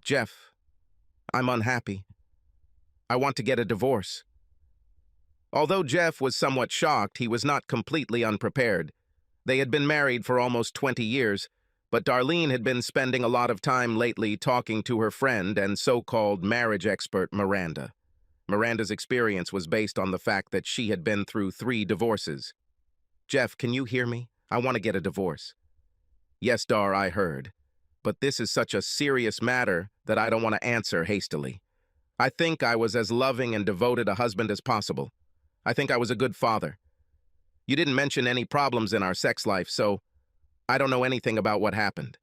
Jeff, I'm unhappy. I want to get a divorce. Although Jeff was somewhat shocked, he was not completely unprepared. They had been married for almost 20 years, but Darlene had been spending a lot of time lately talking to her friend and so-called marriage expert Miranda. Miranda's experience was based on the fact that she had been through 3 divorces. Jeff, can you hear me? I want to get a divorce. Yes, Dar, I heard. But this is such a serious matter that I don't want to answer hastily. I think I was as loving and devoted a husband as possible. I think I was a good father. You didn't mention any problems in our sex life, so I don't know anything about what happened.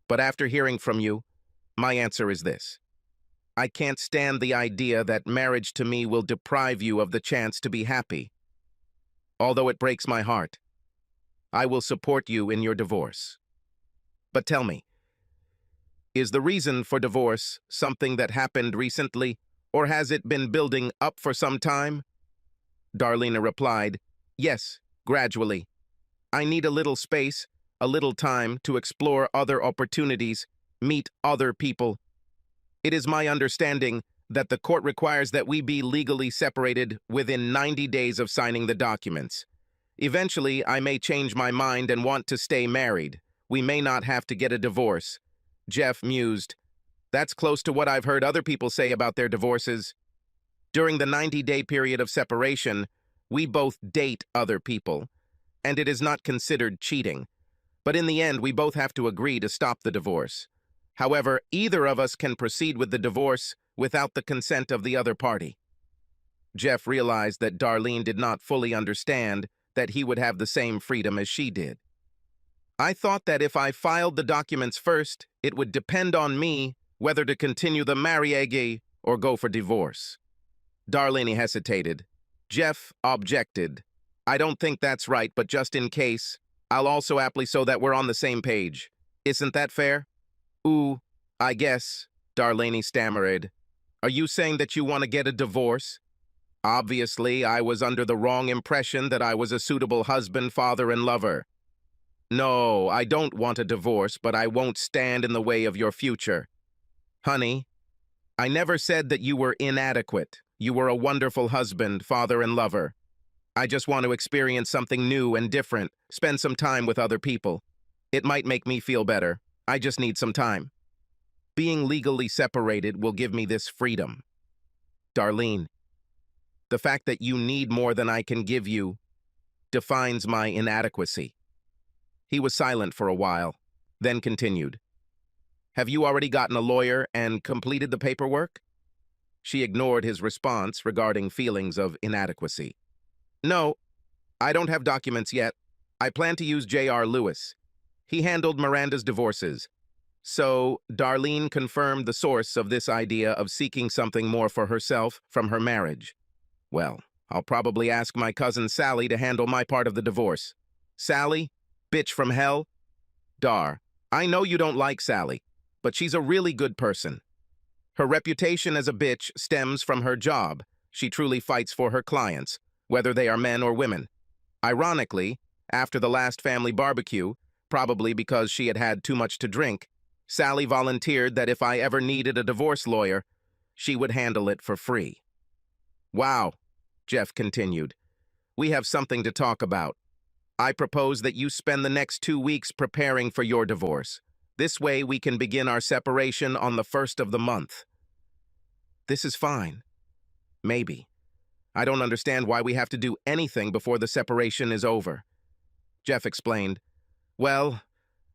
But after hearing from you, my answer is this. I can't stand the idea that marriage to me will deprive you of the chance to be happy. Although it breaks my heart, I will support you in your divorce. But tell me, is the reason for divorce something that happened recently, or has it been building up for some time? Darlene replied, yes, gradually. I need a little space, a little time to explore other opportunities, meet other people. It is my understanding that the court requires that we be legally separated within 90 days of signing the documents. Eventually, I may change my mind and want to stay married. We may not have to get a divorce. Jeff mused. That's close to what I've heard other people say about their divorces. During the 90-day period of separation, we both date other people, and it is not considered cheating. But in the end, we both have to agree to stop the divorce. However, either of us can proceed with the divorce without the consent of the other party. Jeff realized that Darlene did not fully understand that he would have the same freedom as she did. I thought that if I filed the documents first, it would depend on me whether to continue the marriage or go for divorce. Darlene hesitated. Jeff objected. I don't think that's right, but just in case, I'll also apply so that we're on the same page. Isn't that fair? Ooh, I guess, Darlene stammered. Are you saying that you want to get a divorce? Obviously, I was under the wrong impression that I was a suitable husband, father, and lover. No, I don't want a divorce, but I won't stand in the way of your future. Honey, I never said that you were inadequate. You were a wonderful husband, father, and lover. I just want to experience something new and different, spend some time with other people. It might make me feel better. I just need some time. Being legally separated will give me this freedom. Darlene, the fact that you need more than I can give you defines my inadequacy. He was silent for a while, then continued. Have you already gotten a lawyer and completed the paperwork? She ignored his response regarding feelings of inadequacy. No, I don't have documents yet. I plan to use J.R. Lewis. He handled Miranda's divorces. So, Darlene confirmed the source of this idea of seeking something more for herself from her marriage. Well, I'll probably ask my cousin Sally to handle my part of the divorce. Sally? Bitch from hell? Dar, I know you don't like Sally, but she's a really good person. Her reputation as a bitch stems from her job. She truly fights for her clients, whether they are men or women. Ironically, after the last family barbecue, probably because she had had too much to drink, Sally volunteered that if I ever needed a divorce lawyer, she would handle it for free. Wow, Jeff continued. We have something to talk about. I propose that you spend the next 2 weeks preparing for your divorce. This way we can begin our separation on the 1st of the month. This is fine. Maybe. I don't understand why we have to do anything before the separation is over. Jeff explained. Well,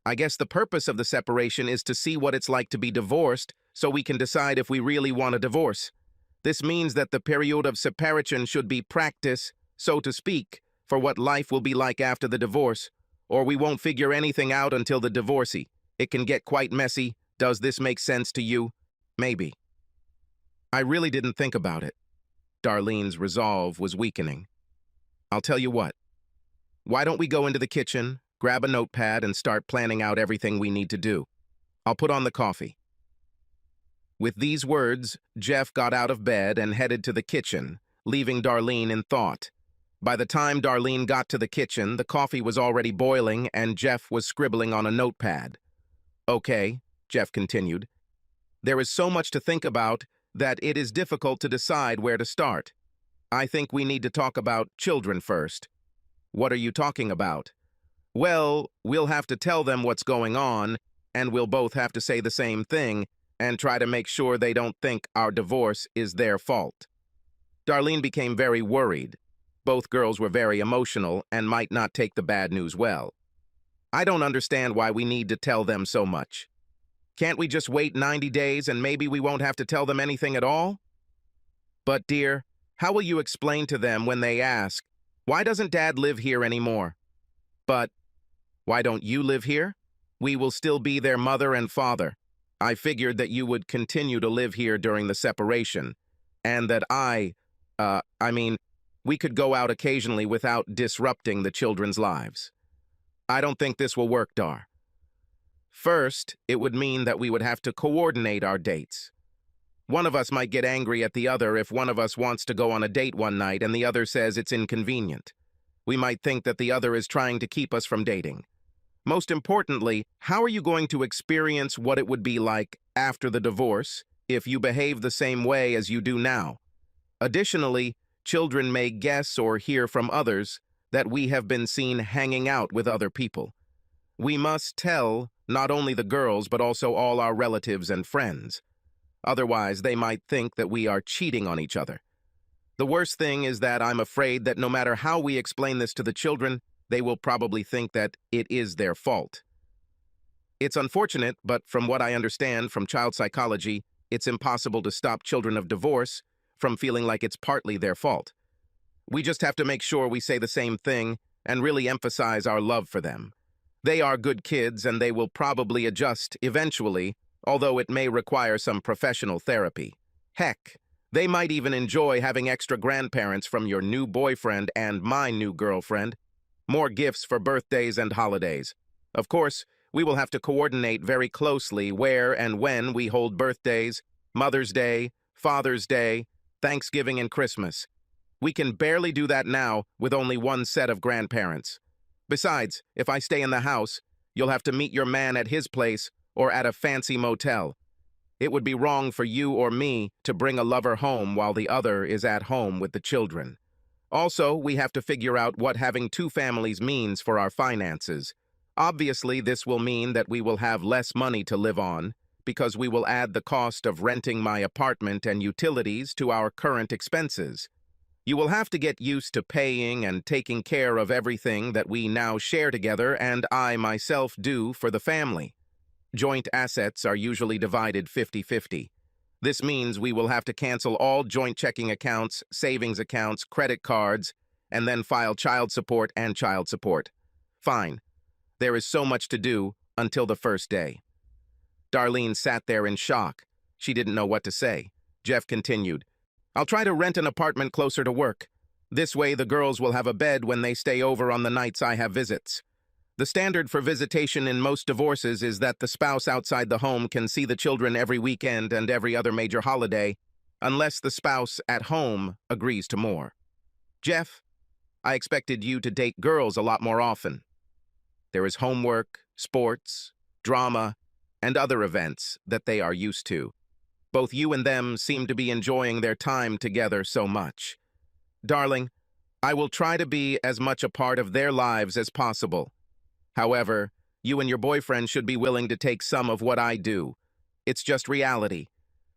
I guess the purpose of the separation is to see what it's like to be divorced so we can decide if we really want a divorce. This means that the period of separation should be practice, so to speak, for what life will be like after the divorce, or we won't figure anything out until the divorcee. It can get quite messy. Does this make sense to you? Maybe. I really didn't think about it. Darlene's resolve was weakening. I'll tell you what. Why don't we go into the kitchen, grab a notepad, and start planning out everything we need to do? I'll put on the coffee. With these words, Jeff got out of bed and headed to the kitchen, leaving Darlene in thought. By the time Darlene got to the kitchen, the coffee was already boiling and Jeff was scribbling on a notepad. Okay, Jeff continued. There is so much to think about that it is difficult to decide where to start. I think we need to talk about children first. What are you talking about? Well, we'll have to tell them what's going on, and we'll both have to say the same thing and try to make sure they don't think our divorce is their fault. Darlene became very worried. Both girls were very emotional and might not take the bad news well. I don't understand why we need to tell them so much. Can't we just wait 90 days and maybe we won't have to tell them anything at all? But, dear, how will you explain to them when they ask, why doesn't Dad live here anymore? But, why don't you live here? We will still be their mother and father. I figured that you would continue to live here during the separation, and that we could go out occasionally without disrupting the children's lives. I don't think this will work, Dar. First, it would mean that we would have to coordinate our dates. One of us might get angry at the other if one of us wants to go on a date one night and the other says it's inconvenient. We might think that the other is trying to keep us from dating. Most importantly, how are you going to experience what it would be like after the divorce if you behave the same way as you do now? Additionally, children may guess or hear from others that we have been seen hanging out with other people. We must tell not only the girls but also all our relatives and friends. Otherwise, they might think that we are cheating on each other. The worst thing is that I'm afraid that no matter how we explain this to the children, they will probably think that it is their fault. It's unfortunate, but from what I understand from child psychology, it's impossible to stop children of divorce from feeling like it's partly their fault. We just have to make sure we say the same thing and really emphasize our love for them. They are good kids and they will probably adjust eventually, although it may require some professional therapy. Heck, they might even enjoy having extra grandparents from your new boyfriend and my new girlfriend. More gifts for birthdays and holidays. Of course, we will have to coordinate very closely where and when we hold birthdays, Mother's Day, Father's Day, Thanksgiving, and Christmas. We can barely do that now with only one set of grandparents. Besides, if I stay in the house, you'll have to meet your man at his place or at a fancy motel. It would be wrong for you or me to bring a lover home while the other is at home with the children. Also, we have to figure out what having two families means for our finances. Obviously, this will mean that we will have less money to live on, because we will add the cost of renting my apartment and utilities to our current expenses. You will have to get used to paying and taking care of everything that we now share together and I myself do for the family. Joint assets are usually divided 50-50. This means we will have to cancel all joint checking accounts, savings accounts, credit cards, and then file child support and child support. Fine. There is so much to do until the first day. Darlene sat there in shock. She didn't know what to say. Jeff continued, I'll try to rent an apartment closer to work. This way the girls will have a bed when they stay over on the nights I have visits. The standard for visitation in most divorces is that the spouse outside the home can see the children every weekend and every other major holiday, unless the spouse at home agrees to more. Jeff, I expected you to date girls a lot more often. There is homework, sports, drama, and other events that they are used to. Both you and them seem to be enjoying their time together so much. Darling, I will try to be as much a part of their lives as possible. However, you and your boyfriend should be willing to take some of what I do. It's just reality.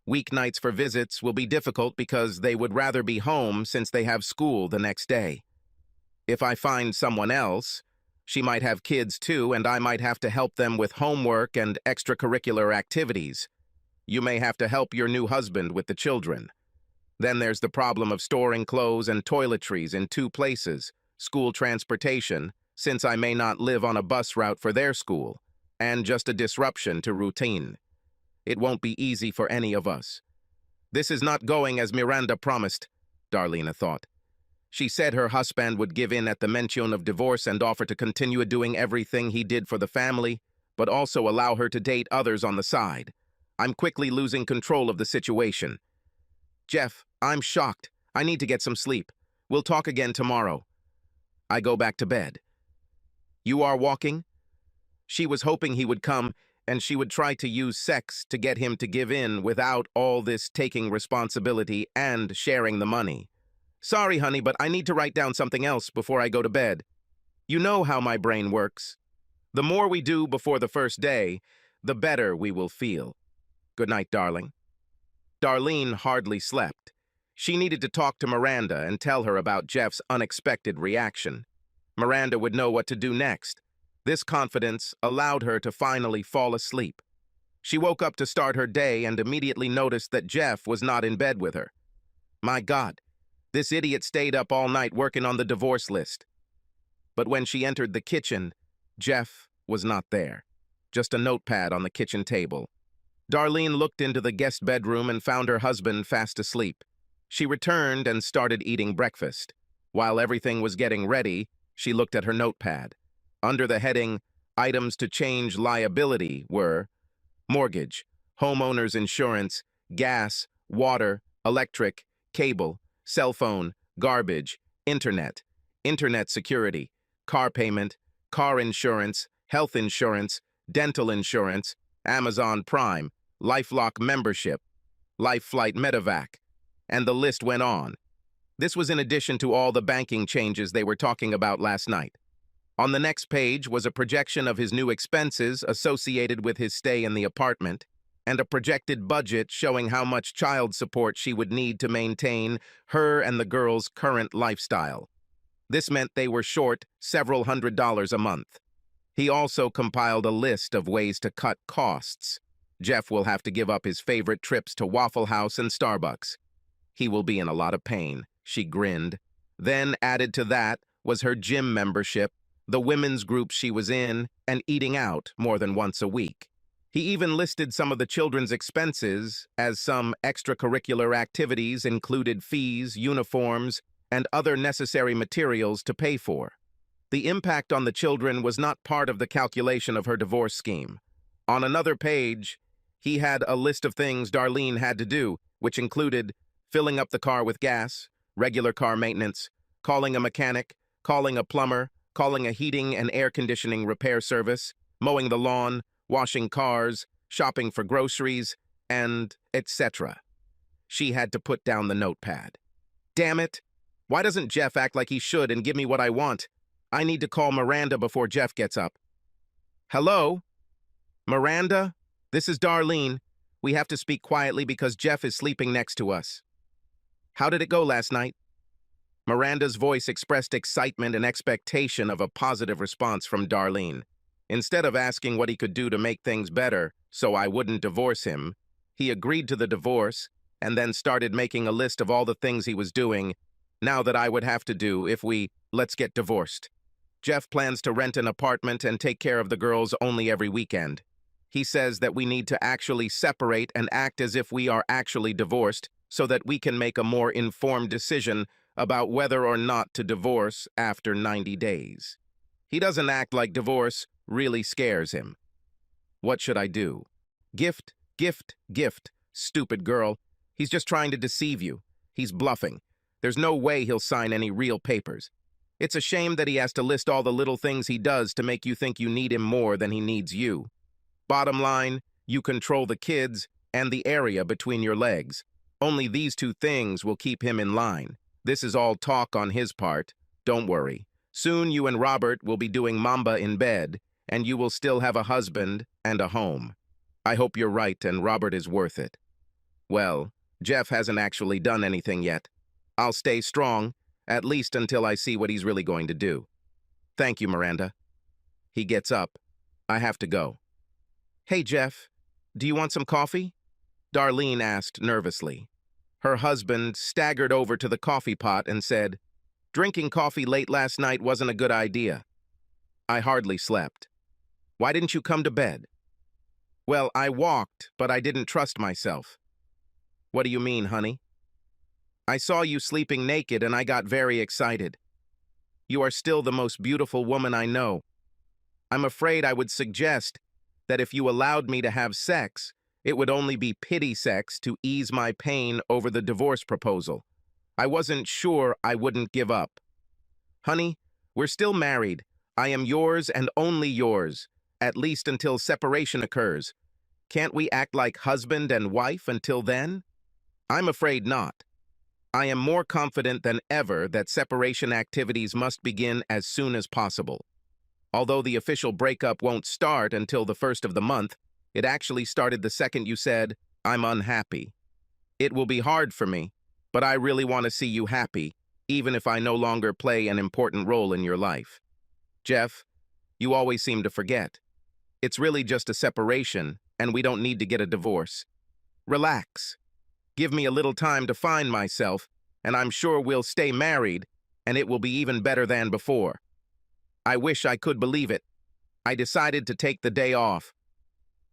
Weeknights for visits will be difficult because they would rather be home since they have school the next day. If I find someone else, she might have kids too, and I might have to help them with homework and extracurricular activities. You may have to help your new husband with the children. Then there's the problem of storing clothes and toiletries in two places, school transportation, since I may not live on a bus route for their school, and just a disruption to routine. It won't be easy for any of us. This is not going as Miranda promised, Darlene thought. She said her husband would give in at the mention of divorce and offer to continue doing everything he did for the family, but also allow her to date others on the side. I'm quickly losing control of the situation. Jeff, I'm shocked. I need to get some sleep. We'll talk again tomorrow. I go back to bed. You are walking? She was hoping he would come and she would try to use sex to get him to give in without all this taking responsibility and sharing the money. Sorry, honey, but I need to write down something else before I go to bed. You know how my brain works. The more we do before the first day, the better we will feel. Good night, darling. Darlene hardly slept. She needed to talk to Miranda and tell her about Jeff's unexpected reaction. Miranda would know what to do next. This confidence allowed her to finally fall asleep. She woke up to start her day and immediately noticed that Jeff was not in bed with her. My God, this idiot stayed up all night working on the divorce list. But when she entered the kitchen, Jeff was not there. Just a notepad on the kitchen table. Darlene looked into the guest bedroom and found her husband fast asleep. She returned and started eating breakfast. While everything was getting ready, she looked at her notepad. Under the heading, Items to Change Liability were mortgage, homeowner's insurance, gas, water, electric, cable, cell phone, garbage, internet security, car payment, car insurance, health insurance, dental insurance, Amazon Prime, LifeLock membership, Life Flight Medevac, and the list went on. This was in addition to all the banking changes they were talking about last night. On the next page was a projection of his new expenses associated with his stay in the apartment, and a projected budget showing how much child support she would need to maintain her and the girls' current lifestyle. This meant they were short several $100s a month. He also compiled a list of ways to cut costs. Jeff will have to give up his favorite trips to Waffle House and Starbucks. He will be in a lot of pain, she grinned. Then added to that was her gym membership, the women's group she was in, and eating out more than once a week. He even listed some of the children's expenses, as some extracurricular activities included fees, uniforms, and other necessary materials to pay for. The impact on the children was not part of the calculation of her divorce scheme. On another page, he had a list of things Darlene had to do, which included filling up the car with gas, regular car maintenance, calling a mechanic, calling a plumber, calling a heating and air conditioning repair service, mowing the lawn, washing cars, shopping for groceries, and etc. She had to put down the notepad. Damn it! Why doesn't Jeff act like he should and give me what I want? I need to call Miranda before Jeff gets up. Hello? Miranda? This is Darlene. We have to speak quietly because Jeff is sleeping next to us. How did it go last night? Miranda's voice expressed excitement and expectation of a positive response from Darlene. Instead of asking what he could do to make things better so I wouldn't divorce him, he agreed to the divorce and then started making a list of all the things he was doing now that I would have to do if let's get divorced. Jeff plans to rent an apartment and take care of the girls only every weekend. He says that we need to actually separate and act as if we are actually divorced so that we can make a more informed decision about whether or not to divorce after 90 days. He doesn't act like divorce really scares him. What should I do? Gift, gift, gift. Stupid girl. He's just trying to deceive you. He's bluffing. There's no way he'll sign any real papers. It's a shame that he has to list all the little things he does to make you think you need him more than he needs you. Bottom line, you control the kids and the area between your legs. Only these two things will keep him in line. This is all talk on his part. Don't worry. Soon you and Robert will be doing Mamba in bed, and you will still have a husband and a home. I hope you're right and Robert is worth it. Well, Jeff hasn't actually done anything yet. I'll stay strong, at least until I see what he's really going to do. Thank you, Miranda. He gets up. I have to go. Hey, Jeff, do you want some coffee? Darlene asked nervously. Her husband staggered over to the coffee pot and said, Drinking coffee late last night wasn't a good idea. I hardly slept. Why didn't you come to bed? Well, I walked, but I didn't trust myself. What do you mean, honey? I saw you sleeping naked and I got very excited. You are still the most beautiful woman I know. I'm afraid I would suggest that if you allowed me to have sex, it would only be pity sex to ease my pain over the divorce proposal. I wasn't sure I wouldn't give up. Honey, we're still married. I am yours and only yours. at least until separation occurs. Can't we act like husband and wife until then? I'm afraid not. I am more confident than ever that separation activities must begin as soon as possible. Although the official breakup won't start until the first of the month, it actually started the second you said, "I'm unhappy." It will be hard for me, but I really want to see you happy, even if I no longer play an important role in your life. Jeff, you always seem to forget. It's really just a separation, and we don't need to get a divorce. Relax. Give me a little time to find myself, and I'm sure we'll stay married, and it will be even better than before. I wish I could believe it. I decided to take the day off.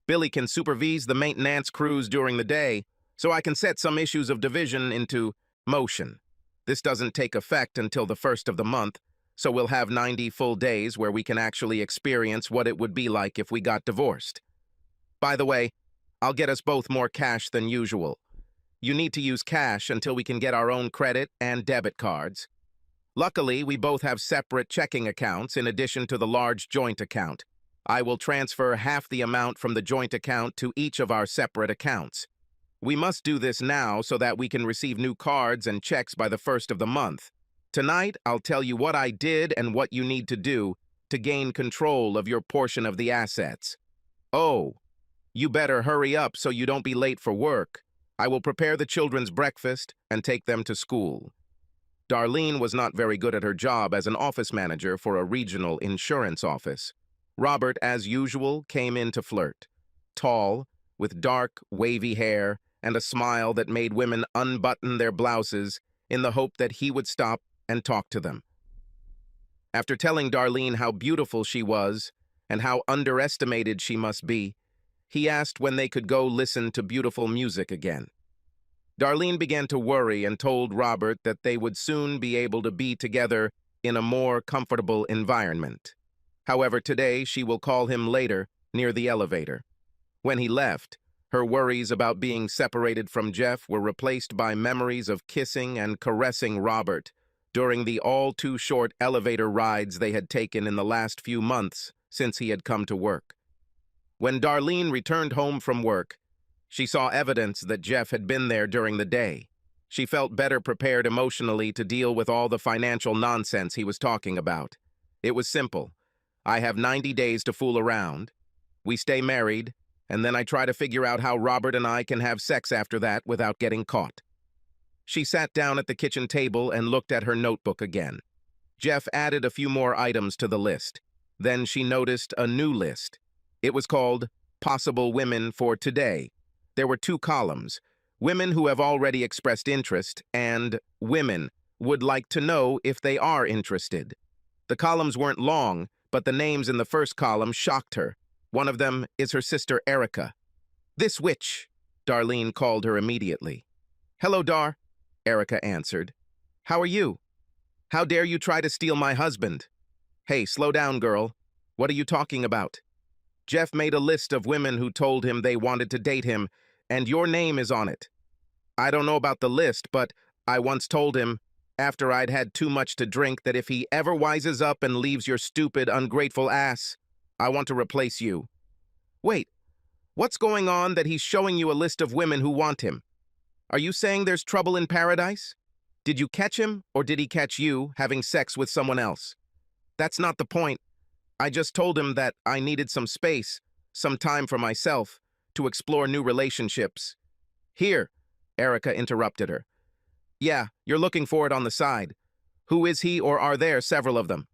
Billy can supervise the maintenance crews during the day, so I can set some issues of division into motion. This doesn't take effect until the first of the month, so we'll have 90 full days where we can actually experience what it would be like if we got divorced. By the way, I'll get us both more cash than usual. You need to use cash until we can get our own credit and debit cards. Luckily, we both have separate checking accounts in addition to the large joint account. I will transfer half the amount from the joint account to each of our separate accounts. We must do this now so that we can receive new cards and checks by the first of the month. Tonight, I'll tell you what I did and what you need to do to gain control of your portion of the assets. Oh, you better hurry up so you don't be late for work. I will prepare the children's breakfast and take them to school. Darlene was not very good at her job as an office manager for a regional insurance office. Robert, as usual, came in to flirt. Tall, with dark, wavy hair and a smile that made women unbutton their blouses in the hope that he would stop and talk to them. After telling Darlene how beautiful she was and how underestimated she must be, he asked when they could go listen to beautiful music again. Darlene began to worry and told Robert that they would soon be able to be together in a more comfortable environment. However, today she will call him later near the elevator. When he left, her worries about being separated from Jeff were replaced by memories of kissing and caressing Robert during the all-too-short elevator rides they had taken in the last few months since he had come to work. When Darlene returned home from work, she saw evidence that Jeff had been there during the day. She felt better prepared emotionally to deal with all the financial nonsense he was talking about. It was simple. I have 90 days to fool around. We stay married, and then I try to figure out how Robert and I can have sex after that without getting caught. She sat down at the kitchen table and looked at her notebook again. Jeff added a few more items to the list. Then she noticed a new list. It was called Possible Women for Today. There were 2 columns, Women who have already expressed interest and Women would like to know if they are interested. The columns weren't long, but the names in the first column shocked her. One of them is her sister Erica. "This witch," Darlene called her immediately. "Hello, Dar," Erica answered. "How are you? How dare you try to steal my husband?" "Hey, slow down, girl. What are you talking about?" "Jeff made a list of women who told him they wanted to date him, and your name is on it. I don't know about the list, but I once told him, after I'd had too much to drink, that if he ever wises up and leaves your stupid, ungrateful ass, I want to replace you." "Wait, what's going on that he's showing you a list of women who want him? Are you saying there's trouble in paradise? Did you catch him, or did he catch you having sex with someone else?" "That's not the point. I just told him that I needed some space, some time for myself, to explore new relationships." "Here," Erica interrupted her. "Yeah, you're looking for it on the side. Who is he, or are there several of them?"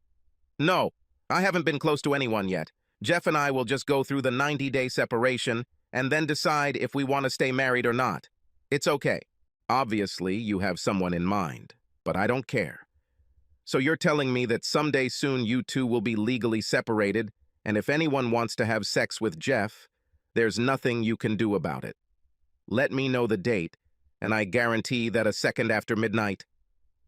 "No, I haven't been close to anyone yet. Jeff and I will just go through the 90-day separation and then decide if we want to stay married or not. It's okay. Obviously, you have someone in mind, but I don't care. So you're telling me that someday soon you two will be legally separated, and if anyone wants to have sex with Jeff, there's nothing you can do about it. Let me know the date, and I guarantee that a second after midnight,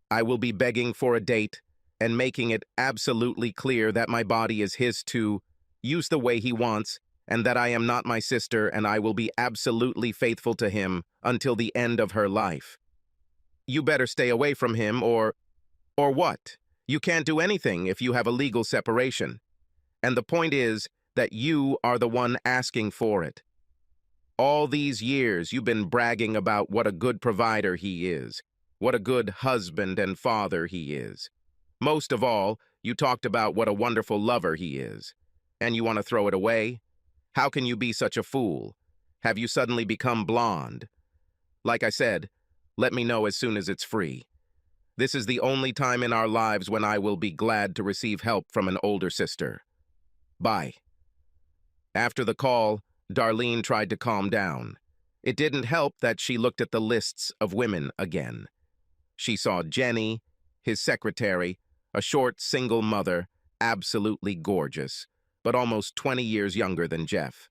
I will be begging for a date and making it absolutely clear that my body is his to use the way he wants, and that I am not my sister, and I will be absolutely faithful to him until the end of her life. You better stay away from him, or what? You can't do anything if you have a legal separation. And the point is that you are the one asking for it. All these years you've been bragging about what a good provider he is, what a good husband and father he is. Most of all, you talked about what a wonderful lover he is. And you want to throw it away? How can you be such a fool? Have you suddenly become blonde? Like I said, let me know as soon as it's free. This is the only time in our lives when I will be glad to receive help from an older sister. Bye. After the call, Darlene tried to calm down. It didn't help that she looked at the lists of women again. She saw Jenny, his secretary, a short single mother, absolutely gorgeous, but almost 20 years younger than Jeff.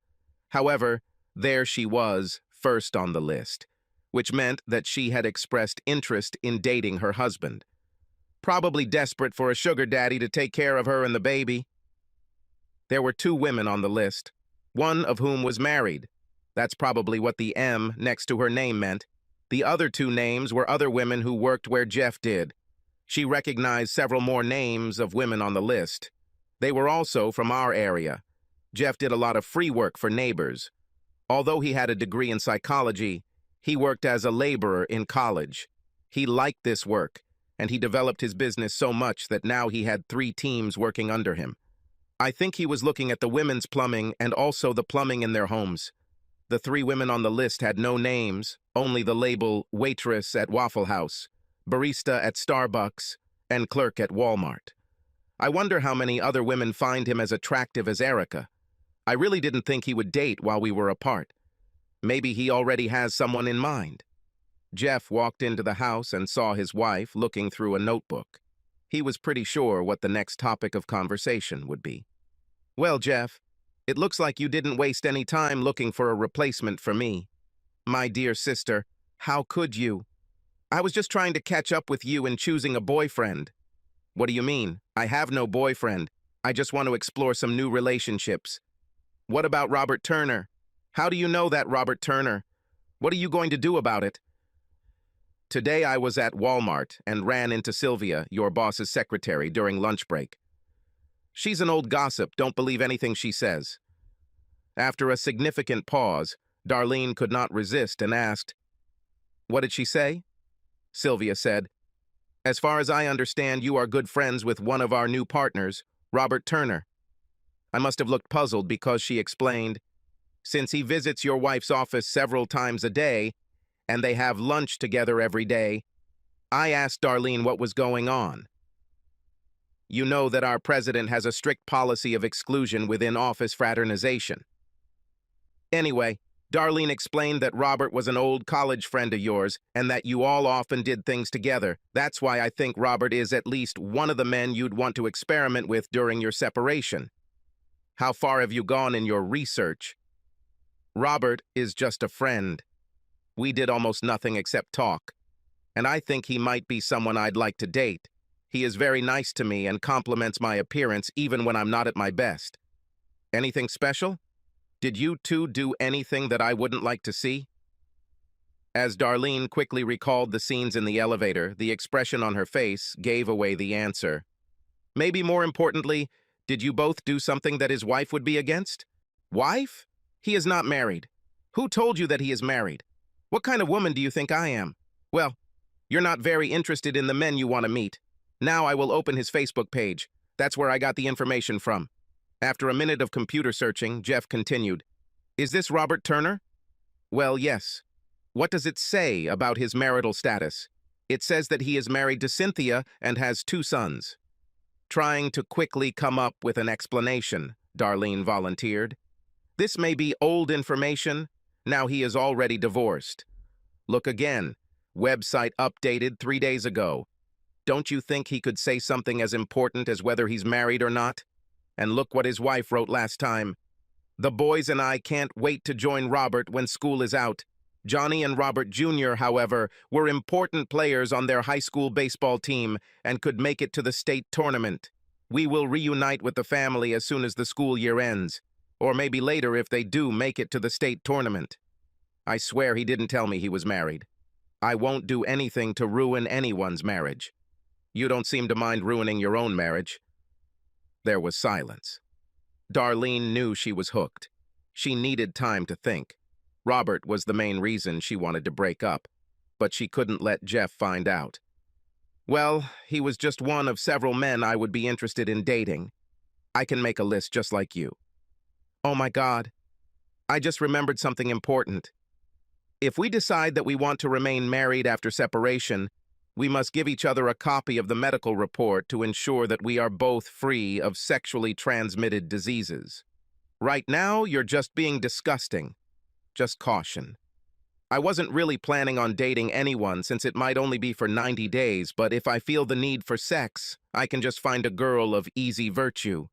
However, there she was, first on the list, which meant that she had expressed interest in dating her husband. Probably desperate for a sugar daddy to take care of her and the baby. There were 2 women on the list, one of whom was married. That's probably what the M next to her name meant. The other 2 names were other women who worked where Jeff did. She recognized several more names of women on the list. They were also from our area. Jeff did a lot of free work for neighbors. Although he had a degree in psychology, he worked as a laborer in college. He liked this work, and he developed his business so much that now he had 3 teams working under him. I think he was looking at the women's plumbing and also the plumbing in their homes. The 3 women on the list had no names, only the label waitress at Waffle House, barista at Starbucks, and clerk at Walmart. I wonder how many other women find him as attractive as Erica. I really didn't think he would date while we were apart. Maybe he already has someone in mind. Jeff walked into the house and saw his wife looking through a notebook. He was pretty sure what the next topic of conversation would be. Well, Jeff, it looks like you didn't waste any time looking for a replacement for me. My dear sister, how could you? I was just trying to catch up with you in choosing a boyfriend. What do you mean? I have no boyfriend. I just want to explore some new relationships. What about Robert Turner? How do you know that Robert Turner? What are you going to do about it? Today I was at Walmart and ran into Sylvia, your boss's secretary, during lunch break. She's an old gossip, don't believe anything she says. After a significant pause, Darlene could not resist and asked, "What did she say?" Sylvia said, "As far as I understand, you are good friends with one of our new partners, Robert Turner." I must have looked puzzled because she explained, "Since he visits your wife's office several times a day, and they have lunch together every day," I asked Darlene what was going on. You know that our president has a strict policy of exclusion within office fraternization. Anyway, Darlene explained that Robert was an old college friend of yours and that you all often did things together. That's why I think Robert is at least one of the men you'd want to experiment with during your separation. How far have you gone in your research? Robert is just a friend. We did almost nothing except talk, and I think he might be someone I'd like to date. He is very nice to me and compliments my appearance even when I'm not at my best. Anything special? Did you 2 do anything that I wouldn't like to see? As Darlene quickly recalled the scenes in the elevator, the expression on her face gave away the answer. Maybe more importantly, did you both do something that his wife would be against? Wife? He is not married. Who told you that he is married? What kind of woman do you think I am? Well, you're not very interested in the men you want to meet. Now I will open his Facebook page. That's where I got the information from. After a minute of computer searching, Jeff continued, "Is this Robert Turner?" Well, yes. What does it say about his marital status? It says that he is married to Cynthia and has 2 sons. Trying to quickly come up with an explanation, Darlene volunteered. This may be old information. Now he is already divorced. Look again. Website updated 3 days ago. Don't you think he could say something as important as whether he's married or not? And look what his wife wrote last time. "The boys and I can't wait to join Robert when school is out." Johnny and Robert Jr., however, were important players on their high school baseball team and could make it to the state tournament. We will reunite with the family as soon as the school year ends, or maybe later if they do make it to the state tournament. I swear he didn't tell me he was married. I won't do anything to ruin anyone's marriage. You don't seem to mind ruining your own marriage. There was silence. Darlene knew she was hooked. She needed time to think. Robert was the main reason she wanted to break up, but she couldn't let Jeff find out. Well, he was just one of several men I would be interested in dating. I can make a list just like you. Oh my God, I just remembered something important. If we decide that we want to remain married after separation, we must give each other a copy of the medical report to ensure that we are both free of sexually transmitted diseases. Right now, you're just being disgusting. Just caution. I wasn't really planning on dating anyone since it might only be for 90 days, but if I feel the need for sex, I can just find a girl of easy virtue.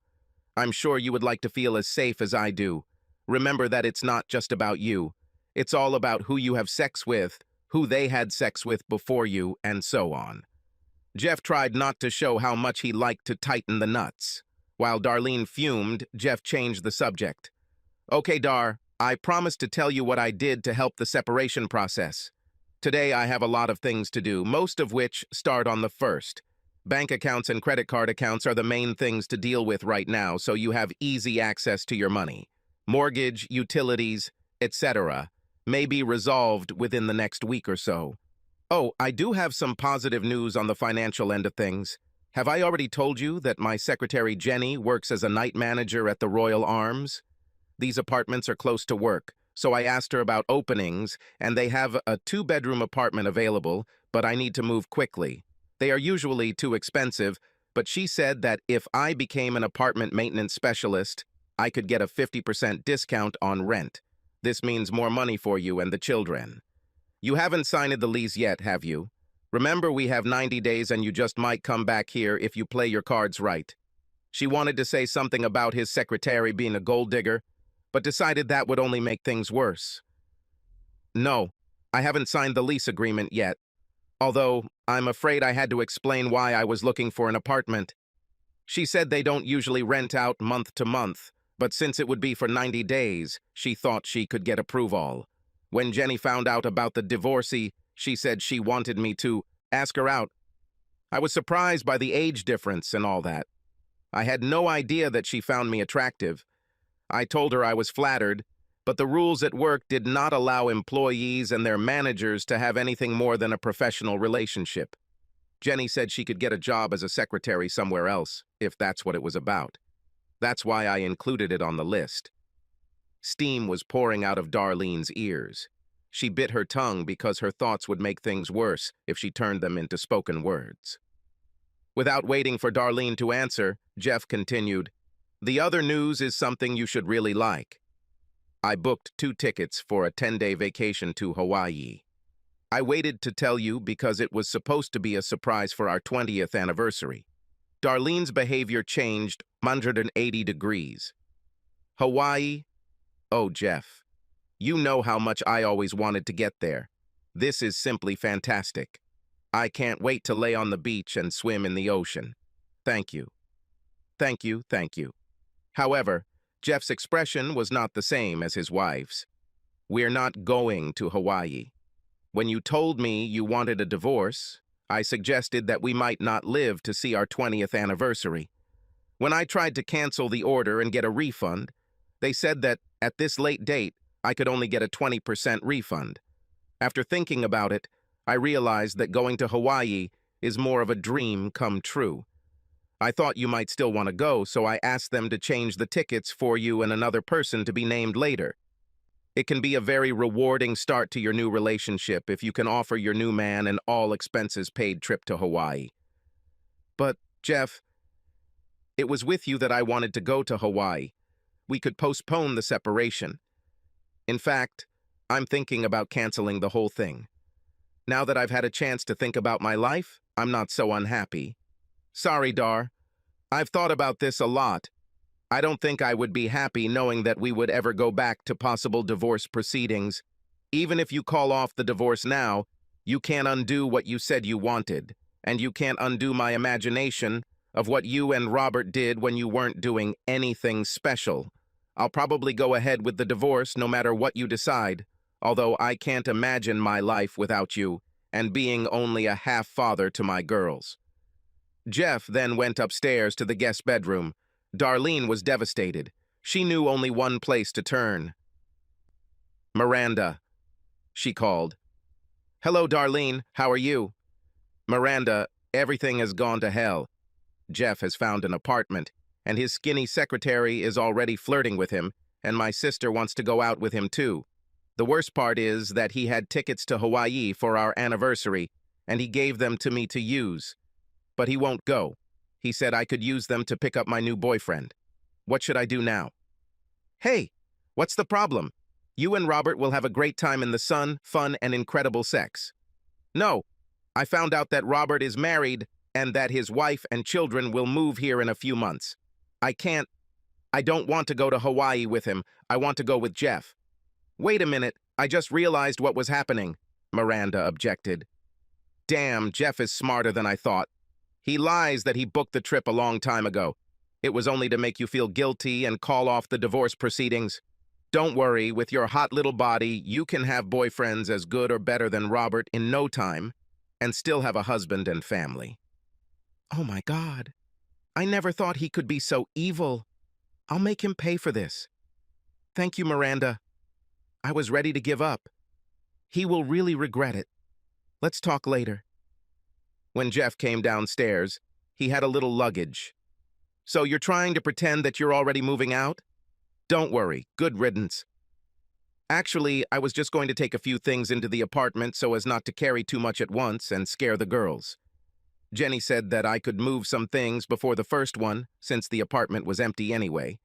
I'm sure you would like to feel as safe as I do. Remember that it's not just about you. It's all about who you have sex with, who they had sex with before you, and so on. Jeff tried not to show how much he liked to tighten the nuts. While Darlene fumed, Jeff changed the subject. Okay, Dar, I promised to tell you what I did to help the separation process. Today I have a lot of things to do, most of which start on the 1st. Bank accounts and credit card accounts are the main things to deal with right now, so you have easy access to your money. Mortgage, utilities, etc. may be resolved within the next week or so. Oh, I do have some positive news on the financial end of things. Have I already told you that my secretary Jenny works as a night manager at the Royal Arms? These apartments are close to work, so I asked her about openings, and they have a 2-bedroom apartment available, but I need to move quickly. They are usually too expensive, but she said that if I became an apartment maintenance specialist, I could get a 50% discount on rent. This means more money for you and the children. You haven't signed the lease yet, have you? Remember, we have 90 days and you just might come back here if you play your cards right. She wanted to say something about his secretary being a gold digger, but decided that would only make things worse. No, I haven't signed the lease agreement yet, although I'm afraid I had to explain why I was looking for an apartment. She said they don't usually rent out month to month, but since it would be for 90 days, she thought she could get approval. When Jenny found out about the divorcee, she said she wanted me to ask her out. I was surprised by the age difference and all that. I had no idea that she found me attractive. I told her I was flattered, but the rules at work did not allow employees and their managers to have anything more than a professional relationship. Jenny said she could get a job as a secretary somewhere else, if that's what it was about. That's why I included it on the list. Steam was pouring out of Darlene's ears. She bit her tongue because her thoughts would make things worse if she turned them into spoken words. Without waiting for Darlene to answer, Jeff continued, "The other news is something you should really like. I booked 2 tickets for a 10-day vacation to Hawaii. I waited to tell you because it was supposed to be a surprise for our 20th anniversary. Darlene's behavior changed 180 degrees. Hawaii? Oh, Jeff, you know how much I always wanted to get there. This is simply fantastic. I can't wait to lay on the beach and swim in the ocean. Thank you. Thank you, thank you." However, Jeff's expression was not the same as his wife's. "We're not going to Hawaii. When you told me you wanted a divorce, I suggested that we might not live to see our 20th anniversary. When I tried to cancel the order and get a refund, they said that at this late date, I could only get a 20% refund. After thinking about it, I realized that going to Hawaii is more of a dream come true. I thought you might still want to go, so I asked them to change the tickets for you and another person to be named later. It can be a very rewarding start to your new relationship if you can offer your new man an all-expenses-paid trip to Hawaii. But, Jeff, it was with you that I wanted to go to Hawaii. We could postpone the separation. In fact, I'm thinking about canceling the whole thing. Now that I've had a chance to think about my life, I'm not so unhappy. Sorry, Dar. I've thought about this a lot. I don't think I would be happy knowing that we would ever go back to possible divorce proceedings. Even if you call off the divorce now, you can't undo what you said you wanted, and you can't undo my imagination of what you and Robert did when you weren't doing anything special. I'll probably go ahead with the divorce no matter what you decide, although I can't imagine my life without you and being only a half-father to my girls." Jeff then went upstairs to the guest bedroom. Darlene was devastated. She knew only one place to turn. Miranda, she called. Hello, Darlene. How are you? Miranda, everything has gone to hell. Jeff has found an apartment, and his skinny secretary is already flirting with him, and my sister wants to go out with him too. The worst part is that he had tickets to Hawaii for our anniversary, and he gave them to me to use. But he won't go. He said I could use them to pick up my new boyfriend. What should I do now? Hey, what's the problem? You and Robert will have a great time in the sun, fun, and incredible sex. No, I found out that Robert is married and that his wife and children will move here in a few months. I don't want to go to Hawaii with him. I want to go with Jeff. Wait a minute, I just realized what was happening, Miranda objected. Damn, Jeff is smarter than I thought. He lies that he booked the trip a long time ago. It was only to make you feel guilty and call off the divorce proceedings. Don't worry, with your hot little body, you can have boyfriends as good or better than Robert in no time and still have a husband and family. Oh my God, I never thought he could be so evil. I'll make him pay for this. Thank you, Miranda. I was ready to give up. He will really regret it. Let's talk later. When Jeff came downstairs, he had a little luggage. So you're trying to pretend that you're already moving out? Don't worry, good riddance. Actually, I was just going to take a few things into the apartment so as not to carry too much at once and scare the girls. Jenny said that I could move some things before the first one, since the apartment was empty anyway.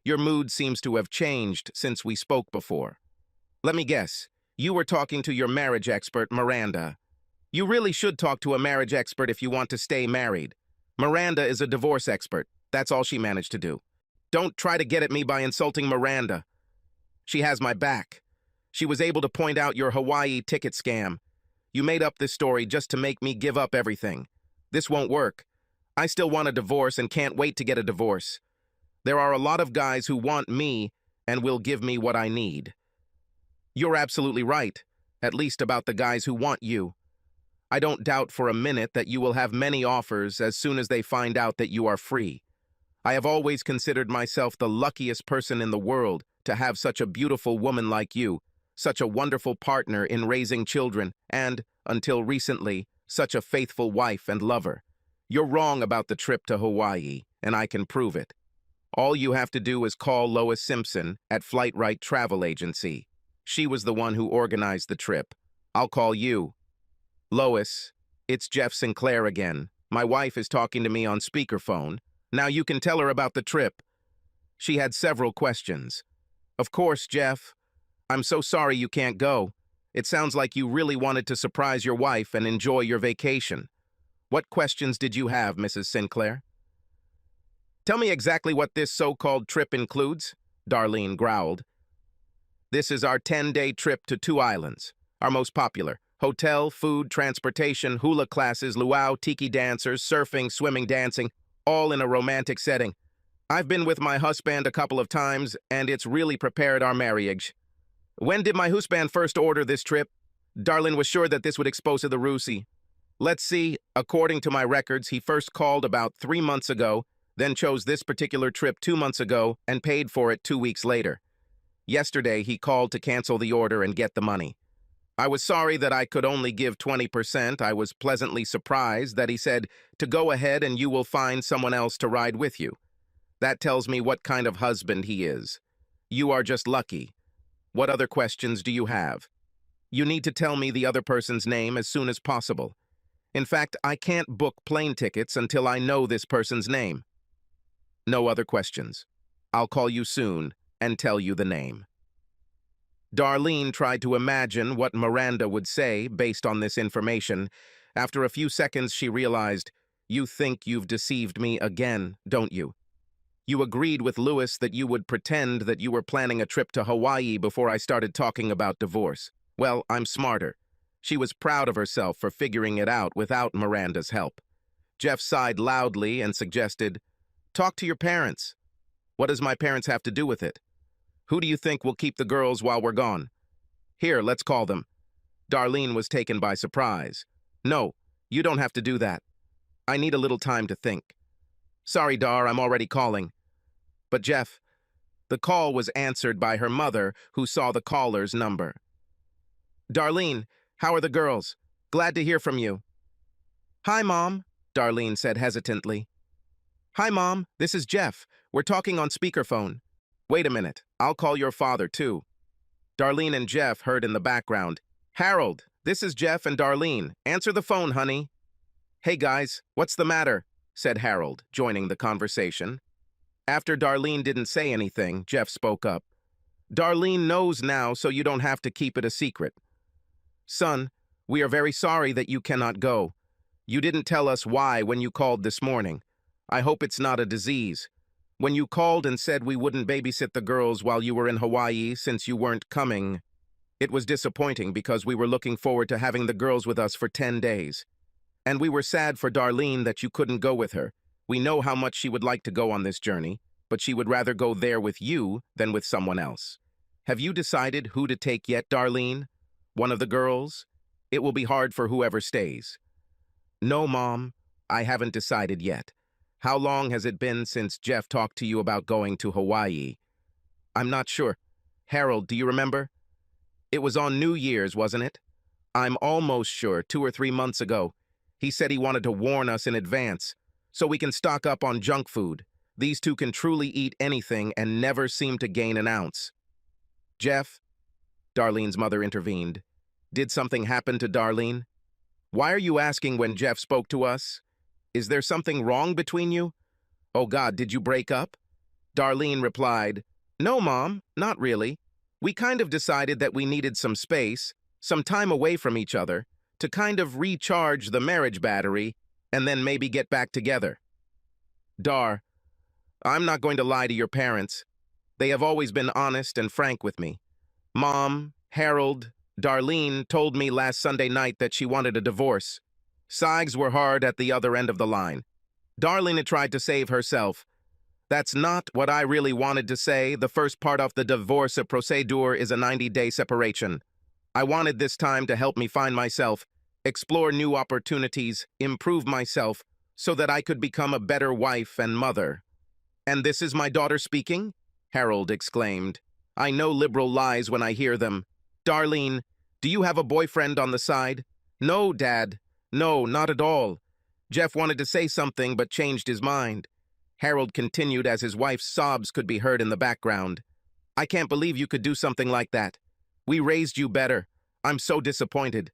Your mood seems to have changed since we spoke before. Let me guess, you were talking to your marriage expert, Miranda. You really should talk to a marriage expert if you want to stay married. Miranda is a divorce expert. That's all she managed to do. Don't try to get at me by insulting Miranda. She has my back. She was able to point out your Hawaii ticket scam. You made up this story just to make me give up everything. This won't work. I still want a divorce and can't wait to get a divorce. There are a lot of guys who want me and will give me what I need. You're absolutely right, at least about the guys who want you. I don't doubt for a minute that you will have many offers as soon as they find out that you are free. I have always considered myself the luckiest person in the world to have such a beautiful woman like you, such a wonderful partner in raising children, and, until recently, such a faithful wife and lover. You're wrong about the trip to Hawaii, and I can prove it. All you have to do is call Lois Simpson at Flightright Travel Agency. She was the one who organized the trip. I'll call you. Lois, it's Jeff Sinclair again. My wife is talking to me on speakerphone. Now you can tell her about the trip. She had several questions. Of course, Jeff. I'm so sorry you can't go. It sounds like you really wanted to surprise your wife and enjoy your vacation. What questions did you have, Mrs. Sinclair? Tell me exactly what this so-called trip includes, Darlene growled. This is our 10-day trip to 2 islands, our most popular. Hotel, food, transportation, hula classes, luau, tiki dancers, surfing, swimming, dancing, all in a romantic setting. I've been with my husband a couple of times, and it's really prepared our marriage. When did my husband first order this trip? Darlene was sure that this would expose the Rusi. Let's see, according to my records, he first called about 3 months ago, then chose this particular trip 2 months ago and paid for it 2 weeks later. Yesterday, he called to cancel the order and get the money. I was sorry that I could only give 20%. I was pleasantly surprised that he said, to go ahead and you will find someone else to ride with you. That tells me what kind of husband he is. You are just lucky. What other questions do you have? You need to tell me the other person's name as soon as possible. In fact, I can't book plane tickets until I know this person's name. No other questions. I'll call you soon and tell you the name. Darlene tried to imagine what Miranda would say based on this information. After a few seconds, she realized, you think you've deceived me again, don't you? You agreed with Lewis that you would pretend that you were planning a trip to Hawaii before I started talking about divorce. Well, I'm smarter. She was proud of herself for figuring it out without Miranda's help. Jeff sighed loudly and suggested, talk to your parents. What does my parents have to do with it? Who do you think will keep the girls while we're gone? Here, let's call them. Darlene was taken by surprise. No, you don't have to do that. I need a little time to think. Sorry, Dar, I'm already calling. But Jeff, The call was answered by her mother, who saw the caller's number. "Darlene, how are the girls? Glad to hear from you." "Hi, Mom," Darlene said hesitantly. "Hi, Mom, this is Jeff. We're talking on speakerphone." "Wait a minute, I'll call your father, too." Darlene and Jeff heard in the background. "Harold, this is Jeff and Darlene. Answer the phone, honey." "Hey, guys, what's the matter?" said Harold, joining the conversation. After Darlene didn't say anything, Jeff spoke up. "Darlene knows now, so you don't have to keep it a secret. Son, we are very sorry that you cannot go. You didn't tell us why when you called this morning. I hope it's not a disease. When you called and said we wouldn't babysit the girls while you were in Hawaii since you weren't coming, it was disappointing because we were looking forward to having the girls with us for 10 days. And we were sad for Darlene that you couldn't go with her. We know how much she would like to go on this journey, but she would rather go there with you than with someone else. Have you decided who to take yet, Darlene? One of the girls? It will be hard for whoever stays." "No, Mom, I haven't decided yet. How long has it been since Jeff talked to you about going to Hawaii?" "I'm not sure. Harold, do you remember? It was on New Year's, wasn't it?" "I'm almost sure, 2 or 3 months ago. He said he wanted to warn us in advance, so we can stock up on junk food. These two can truly eat anything and never seem to gain an ounce." "Jeff," Darlene's mother intervened, "did something happen to Darlene? Why are you asking when Jeff spoke to us? Is there something wrong between you? Oh God, did you break up?" Darlene replied, "No, Mom, not really. We kind of decided that we needed some space, some time away from each other, to kind of recharge the marriage battery, and then maybe get back together." "Dar, I'm not going to lie to your parents. They have always been honest and frank with me. Mom, Harold, Darlene told me last Sunday night that she wanted a divorce. Sigs were hard at the other end of the line. Darlene had tried to save herself. That's not what I really wanted to say. The first part of the divorce procedure is a 90-day separation. I wanted this time to help me find myself, explore new opportunities, improve myself, so that I could become a better wife and mother." "And this is my daughter speaking?" Harold exclaimed. "I know liberal lies when I hear them. Darlene, do you have a boyfriend on the side?" "No, Dad. No, not at all. Jeff wanted to say something but changed his mind." Harold continued as his wife's sobs could be heard in the background. "I can't believe you could do something like that. We raised you better. I'm so disappointed.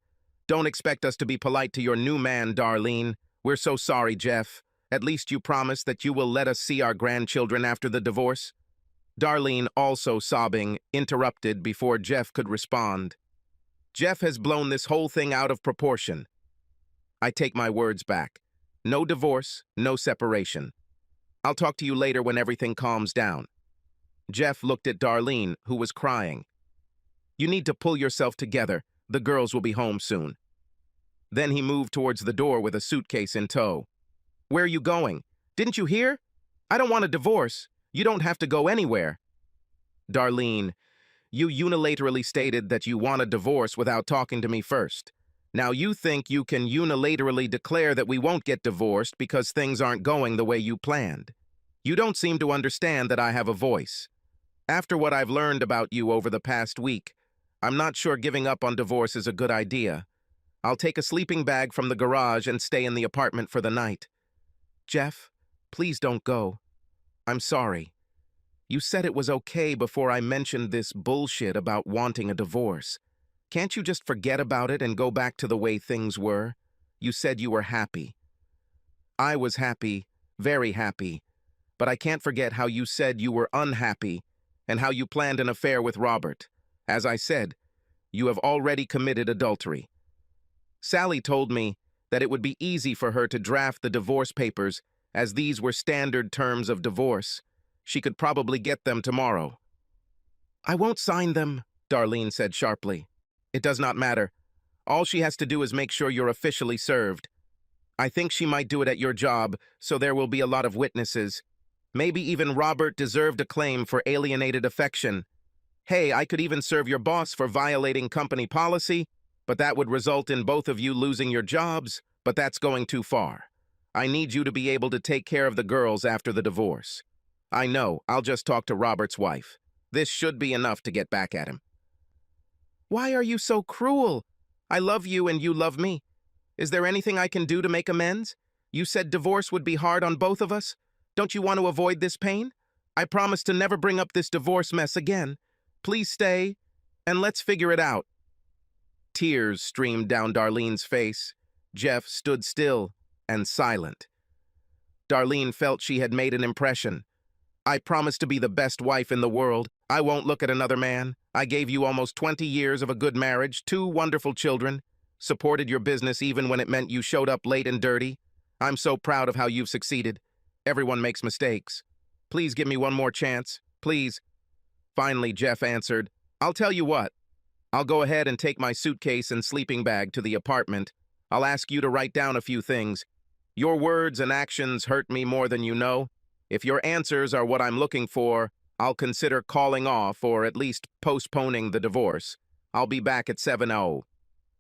Don't expect us to be polite to your new man, Darlene. We're so sorry, Jeff. At least you promise that you will let us see our grandchildren after the divorce." Darlene, also sobbing, interrupted before Jeff could respond. "Jeff has blown this whole thing out of proportion. I take my words back. No divorce, no separation. I'll talk to you later when everything calms down." Jeff looked at Darlene, who was crying. "You need to pull yourself together. The girls will be home soon." Then he moved towards the door with a suitcase in tow. "Where are you going? Didn't you hear? I don't want a divorce. You don't have to go anywhere." "Darlene, you unilaterally stated that you want a divorce without talking to me first. Now you think you can unilaterally declare that we won't get divorced because things aren't going the way you planned. You don't seem to understand that I have a voice. After what I've learned about you over the past week, I'm not sure giving up on divorce is a good idea. I'll take a sleeping bag from the garage and stay in the apartment for the night." "Jeff, please don't go. I'm sorry. You said it was okay before I mentioned this bullshit about wanting a divorce. Can't you just forget about it and go back to the way things were? You said you were happy." "I was happy, very happy, but I can't forget how you said you were unhappy and how you planned an affair with Robert. As I said, you have already committed adultery. Sally told me that it would be easy for her to draft the divorce papers, as these were standard terms of divorce. She could probably get them tomorrow." "I won't sign them," Darlene said sharply. "It does not matter. All she has to do is make sure you're officially served. I think she might do it at your job, so there will be a lot of witnesses. Maybe even Robert deserved a claim for alienated affection. Hey, I could even serve your boss for violating company policy, but that would result in both of you losing your jobs, but that's going too far. I need you to be able to take care of the girls after the divorce. I know, I'll just talk to Robert's wife. This should be enough to get back at him. Why are you so cruel? I love you and you love me. Is there anything I can do to make amends? You said divorce would be hard on both of us. Don't you want to avoid this pain? I promise to never bring up this divorce mess again. Please stay, and let's figure it out. Tears streamed down Darlene's face. Jeff stood still and silent. Darlene felt she had made an impression. I promise to be the best wife in the world. I won't look at another man. I gave you almost 20 years of a good marriage, 2 wonderful children, supported your business even when it meant you showed up late and dirty. I'm so proud of how you've succeeded. Everyone makes mistakes. Please give me one more chance. Please. Finally, Jeff answered, I'll tell you what. I'll go ahead and take my suitcase and sleeping bag to the apartment. I'll ask you to write down a few things. Your words and actions hurt me more than you know. If your answers are what I'm looking for, I'll consider calling off or at least postponing the divorce. I'll be back at 7:00.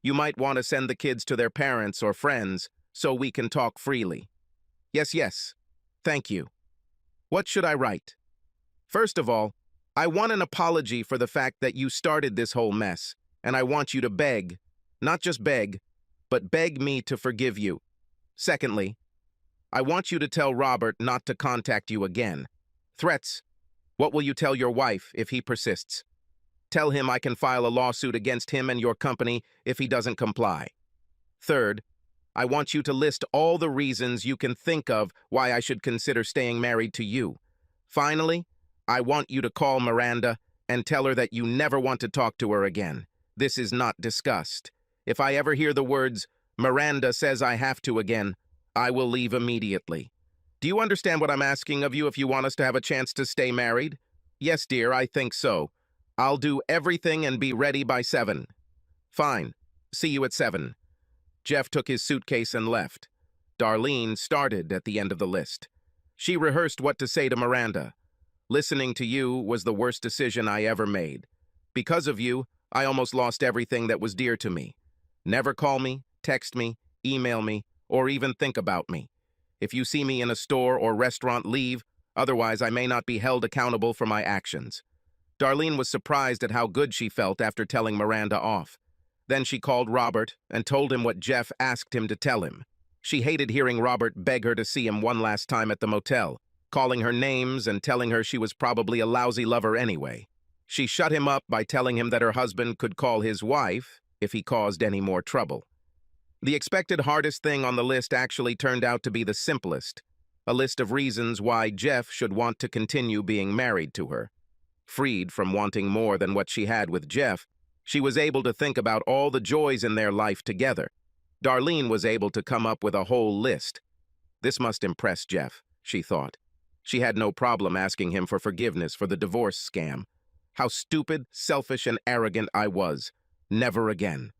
You might want to send the kids to their parents or friends so we can talk freely. Yes. Thank you. What should I write? First of all, I want an apology for the fact that you started this whole mess, and I want you to beg, not just beg, but beg me to forgive you. Secondly, I want you to tell Robert not to contact you again. Threats. What will you tell your wife if he persists? Tell him I can file a lawsuit against him and your company if he doesn't comply. Third, I want you to list all the reasons you can think of why I should consider staying married to you. Finally, I want you to call Miranda and tell her that you never want to talk to her again. This is not discussed. If I ever hear the words, Miranda says I have to again, I will leave immediately. Do you understand what I'm asking of you if you want us to have a chance to stay married? Yes, dear, I think so. I'll do everything and be ready by 7. Fine. See you at 7. Jeff took his suitcase and left. Darlene started at the end of the list. She rehearsed what to say to Miranda. Listening to you was the worst decision I ever made. Because of you, I almost lost everything that was dear to me. Never call me, text me, email me, or even think about me. If you see me in a store or restaurant, leave. Otherwise, I may not be held accountable for my actions. Darlene was surprised at how good she felt after telling Miranda off. Then she called Robert and told him what Jeff asked him to tell him. She hated hearing Robert beg her to see him one last time at the motel, calling her names and telling her she was probably a lousy lover anyway. She shut him up by telling him that her husband could call his wife if he caused any more trouble. The expected hardest thing on the list actually turned out to be the simplest, a list of reasons why Jeff should want to continue being married to her. Freed from wanting more than what she had with Jeff, she was able to think about all the joys in their life together. Darlene was able to come up with a whole list. This must impress Jeff, she thought. She had no problem asking him for forgiveness for the divorce scam. How stupid, selfish, and arrogant I was. Never again.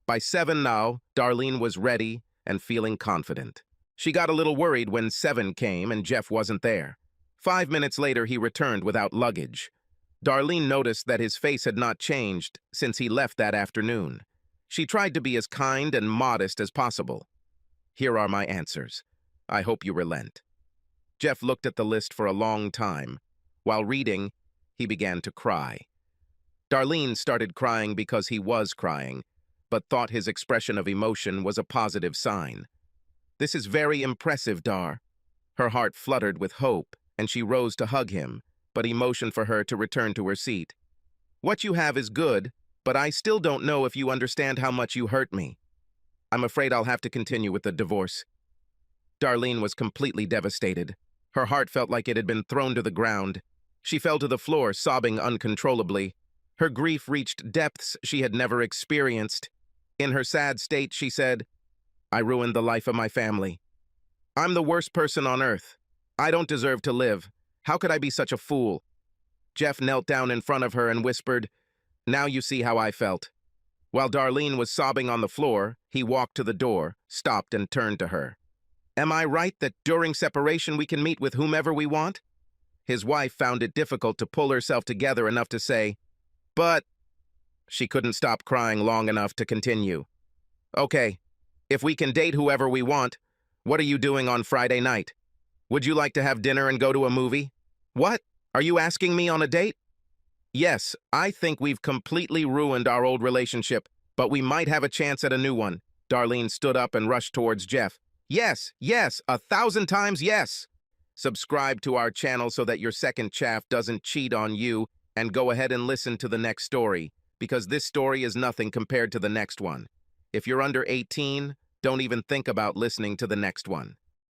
By 7 now, Darlene was ready and feeling confident. She got a little worried when 7 came and Jeff wasn't there. 5 minutes later, he returned without luggage. Darlene noticed that his face had not changed since he left that afternoon. She tried to be as kind and modest as possible. Here are my answers. I hope you relent. Jeff looked at the list for a long time. While reading, he began to cry. Darlene started crying because he was crying, but thought his expression of emotion was a positive sign. This is very impressive, Dar. Her heart fluttered with hope, and she rose to hug him, but he motioned for her to return to her seat. What you have is good, but I still don't know if you understand how much you hurt me. I'm afraid I'll have to continue with the divorce. Darlene was completely devastated. Her heart felt like it had been thrown to the ground. She fell to the floor, sobbing uncontrollably. Her grief reached depths she had never experienced. In her sad state, she said, I ruined the life of my family. I'm the worst person on earth. I don't deserve to live. How could I be such a fool? Jeff knelt down in front of her and whispered, Now you see how I felt. While Darlene was sobbing on the floor, he walked to the door, stopped, and turned to her. Am I right that during separation we can meet with whomever we want? His wife found it difficult to pull herself together enough to say, But... She couldn't stop crying long enough to continue. Okay, if we can date whoever we want, what are you doing on Friday night? Would you like to have dinner and go to a movie? What? Are you asking me on a date? Yes, I think we've completely ruined our old relationship, but we might have a chance at a new one. Darlene stood up and rushed towards Jeff. Yes, yes, 1,000 times yes! Subscribe to our channel so that your second chaff doesn't cheat on you, and go ahead and listen to the next story, because this story is nothing compared to the next one. If you're under 18, don't even think about listening to the next one.